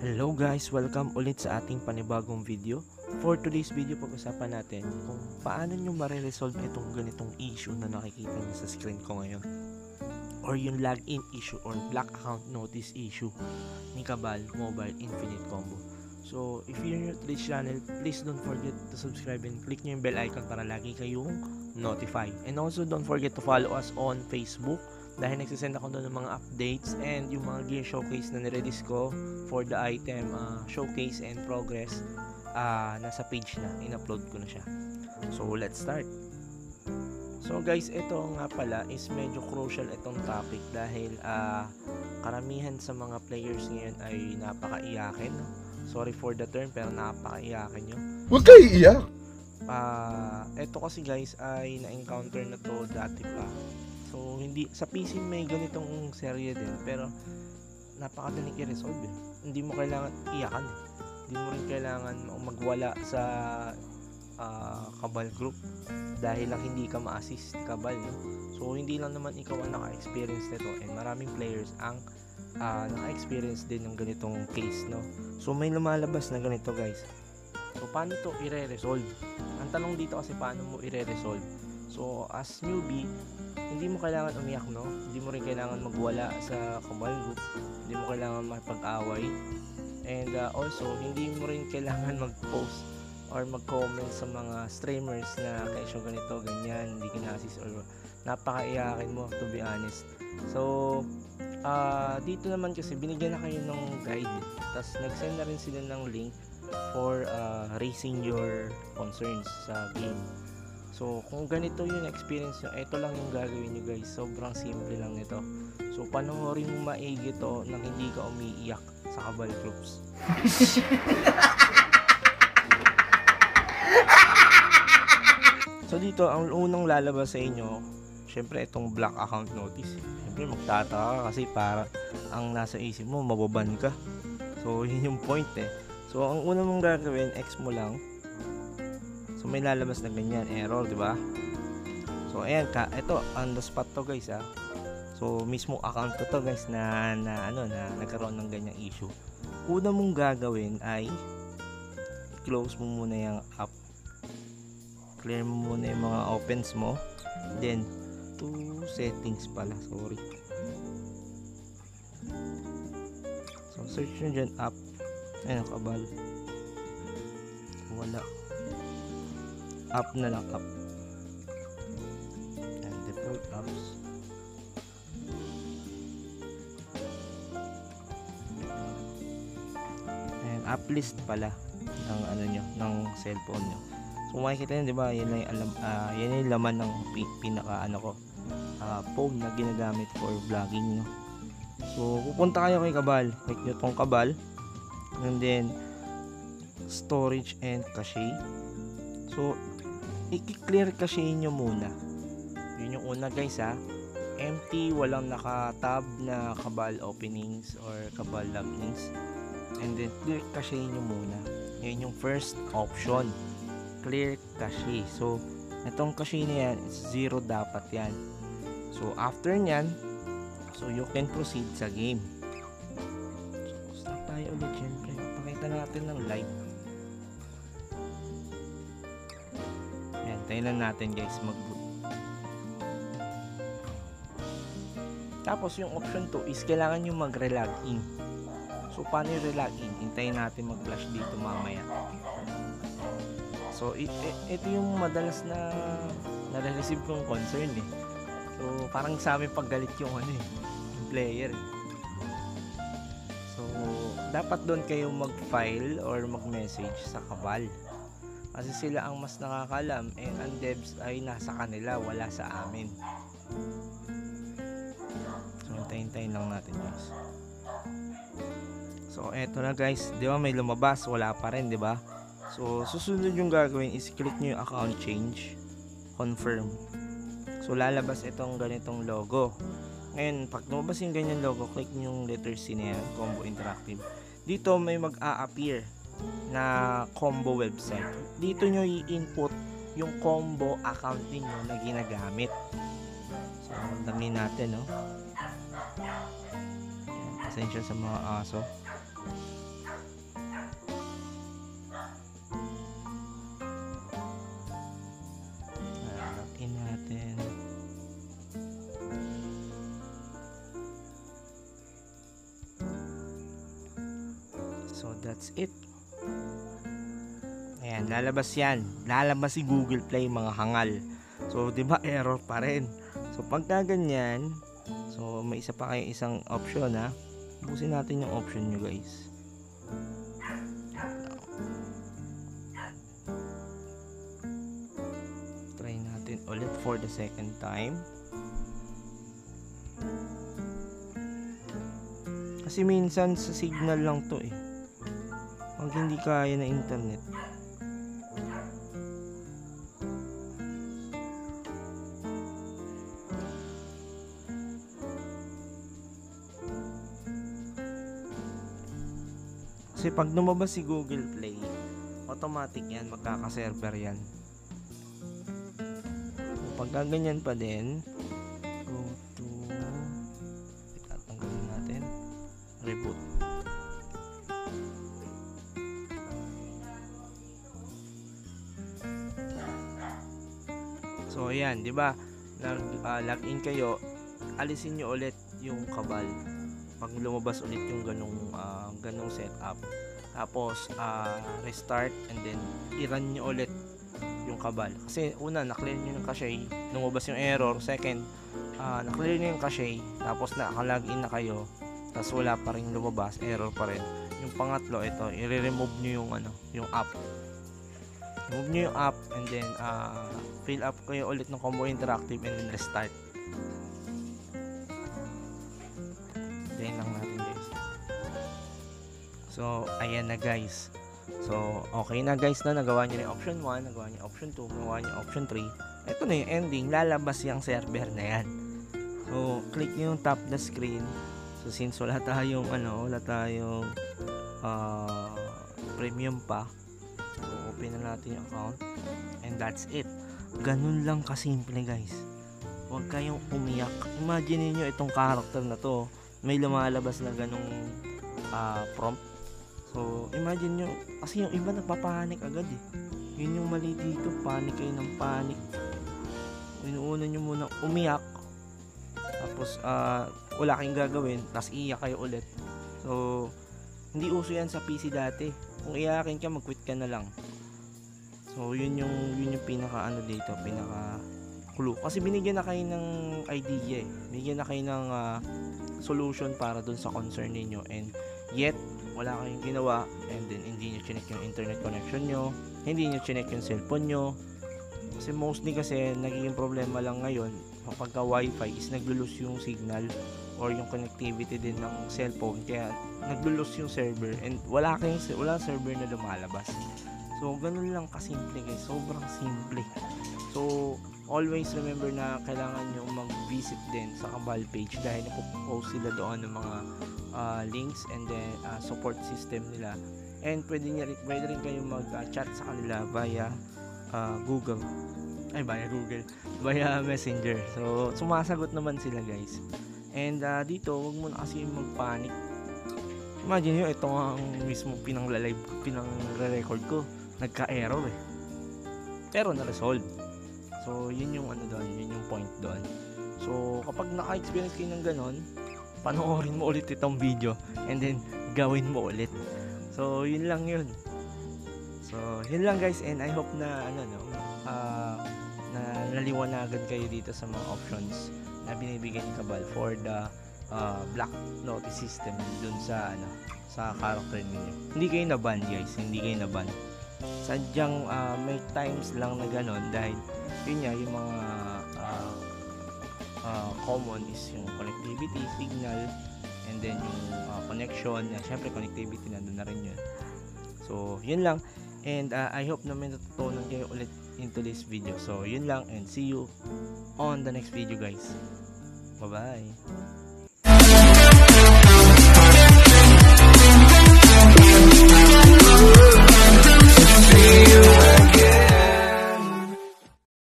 Hello guys! Welcome ulit sa ating panibagong video. For today's video, pag-usapan natin kung paano nyo mare-resolve itong ganitong issue na nakikita nyo sa screen ko ngayon, or yung login issue or black account notice issue ni Cabal Mobile Infinite Combo. So if you're new to this channel, please don't forget to subscribe and click nyo yung bell icon para lagi kayong notify. And also don't forget to follow us on Facebook dahil nagsisend ako doon ng mga updates and yung mga gear showcase na nirelease ko for the item showcase and progress, nasa page na, in-upload ko na siya. So let's start. So guys, ito nga pala is medyo crucial itong topic dahil karamihan sa mga players ngayon ay napakaiyakin. Sorry for the term, pero napakaiyakin nyo. Huwag kayo iiyak! Ito kasi guys ay na-encounter na to dati pa. So hindi sa PC may ganitong serye din, pero napakadaling i-resolve eh. Hindi mo kailangan iyakan eh. Hindi mo rin kailangan magwala sa Cabal group dahil lang hindi ka ma-assist Cabal, no? So hindi lang naman ikaw ang naka-experience nito, and maraming players ang naka-experience din ng ganitong case, no? So may lumalabas na ganito guys. So paano to i-resolve? Ang tanong dito kasi paano mo i-resolve? So as newbie, hindi mo kailangan umiyak, no? Hindi mo rin kailangan magwala sa Cabal group. Hindi mo kailangan makipag-away. And also, hindi mo rin kailangan mag-post or mag-comment sa mga streamers na kaisyo ganito, ganyan, hindi ka na-assist or napaka-iyakin mo, to be honest. So, dito naman kasi binigyan na kayo ng guide. Tapos nag-send na rin sila ng link for raising your concerns sa game. So, kung ganito yung experience nyo, ito lang yung gagawin nyo guys. Sobrang simple lang nito. So, panoorin mo maigi to nang hindi ka umiiyak sa Cabal groups. So, dito, ang unang lalabas sa inyo, syempre, itong black account notice. Syempre, magtataka ka kasi para ang nasa isip mo, mababan ka. So, yun yung point eh. So, ang unang mong gagawin, X mo lang. So may lalabas na ganyan, error, di ba? So ayan ito on the spot to guys So mismo account ko to guys na nagkaroon ng ganyang issue. Una mong gagawin ay close mo muna yung app. Clear mo muna yung mga opens mo. Then to settings pala, sorry. So search nyo dyan app. Ayun, Cabal. Wala. App na lang, app. And default apps. And app list pala ng ng cellphone nyo. So makikita nyo, 'di ba? Yan yung laman ng pinaka phone na ginagamit for vlogging, no. So pupunta kayo kay Cabal. Click nyo tong Cabal. And then storage and cache. So i-clear cache nyo muna. Yun yung una guys empty, walang naka-tab na Cabal openings or Cabal logins. And then clear cache nyo muna. Yun yung first option, clear cache. So itong cache na yan, 0 dapat yan. So after nyan, so you can proceed sa game. So start tayo ulit, syempre pakita natin ng live. Tayo lang natin guys mag-boot. Tapos yung option 2 is kailangan nyo mag-relogin. So paano yung relogin? Hintayin natin mag-flash dito mamaya. So ito yung madalas na nare-receive kong concern eh. So parang sa amin paggalit yung yung player eh. So dapat doon kayo mag-file or mag-message sa Cabal. Kasi sila ang mas nakakalam, and ang devs ay nasa kanila, wala sa amin. So hintayin lang natin guys. So eto na guys, di ba may lumabas, wala pa rin, di ba? So susunod yung gagawin is click nyo yung account change, confirm. So lalabas itong ganitong logo. Ngayon pag lumabas yung ganyan logo, click nyo yung letter C na yan, Combo Interactive. Dito may mag-a-appear na combo website. Dito nyo i-input yung combo account niyo na ginagamit. So dami natin, no? Pasensya sa mga aso. Login natin. So that's it. Ayan, lalabas yan. Lalabas si Google Play, mga hangal. So, 'di ba error pa rin. So, pagka ganyan, so may isa pa kayong isang option ha. Busin natin yung option nyo guys. Try natin ulit for the second time. Kasi minsan sa signal lang to eh. Pag hindi kaya na internet. Kasi pag lumabas si Google Play, automatic yan, magkaka-server yan. Pag ganyan pa din, go to, tatanggalin natin, reboot. So ayan, 'di ba? Login kayo, alisin niyo ulit yung kabal. Pag lumabas ulit yung ganong setup. Tapos restart and then i-run niyo ulit yung kabal. Kasi una, na-clear niyo yung cache, lumabas yung error. Second, na-clear niyo yung cache, tapos naka-login na kayo, tapos wala pa rin lumabas, error pa rin. Yung pangatlo, ito, i-remove niyo yung app. Remove nyo yung app and then fill up kayo ulit ng Combo Interactive and then restart. Then lang natin guys. So ayan na guys. So okay na guys na nagawa nyo na yung option 1, nagawa nyo yung option 2, nagawa nyo yung option 3. Ito na yung ending, lalabas yung server na yan. So click nyo yung tap the screen. So since wala tayong premium pa, so open na natin yung account and that's it. Ganun lang kasimple guys. Huwag kayong umiyak. Imagine niyo itong character na to, may lumalabas na ganung prompt. So imagine nyo, kasi yung iba nagpapanik agad eh. Yun yung mali dito, panic kayo ng panic. Inuuna nyo muna umiyak, tapos wala kayong gagawin, tapos iiyak kayo ulit. So hindi uso yan sa PC dati. Kung iyakin ka, mag-quit ka na lang. So yun yung pinaka dito, pinaka clue. Kasi binigyan na kayo ng idea eh. Binigyan na kayo ng solution para dun sa concern ninyo, and yet wala kayong ginawa, and then hindi nyo chinek yung internet connection nyo, hindi nyo chinek yung cellphone nyo. Kasi mostly kasi nagiging problema lang ngayon kapag wifi is naglo-lose yung signal or yung connectivity din ng cellphone, kaya naglo-lose yung server and wala server na lumalabas. So ganun lang kasimple guys, sobrang simple. So always remember na kailangan nyo mag-visit din sa Kabal page dahil napopost sila doon ng mga links and then support system nila, and pwede rin kayo mag-chat sa kanila via via Messenger. So sumasagot naman sila guys. And dito wag mo na kasi magpanic. Imagine nyo, ito nga ang mismo pinang-record ko, nagka-error eh, pero na-resolve. So yun yung doon, yun yung point doon. So kapag naka-experience kayo ng ganon, panoorin mo ulit itong video and then gawin mo ulit. So yun lang yun. So yun lang guys, and I hope na na naliwanagan kayo dito sa mga options na binibigay ni Kabal for the black notice system dun sa sa character ninyo. Hindi kayo na-ban guys, hindi kayo na-ban. Sadyang may times lang na ganon dahil yun nga, yung mga common is yung connectivity, signal, and then yung connection, syempre connectivity nandun na rin yun. So yun lang, and I hope na may natutunan kayo ulit into this video. So yun lang, and see you on the next video guys. Bye bye.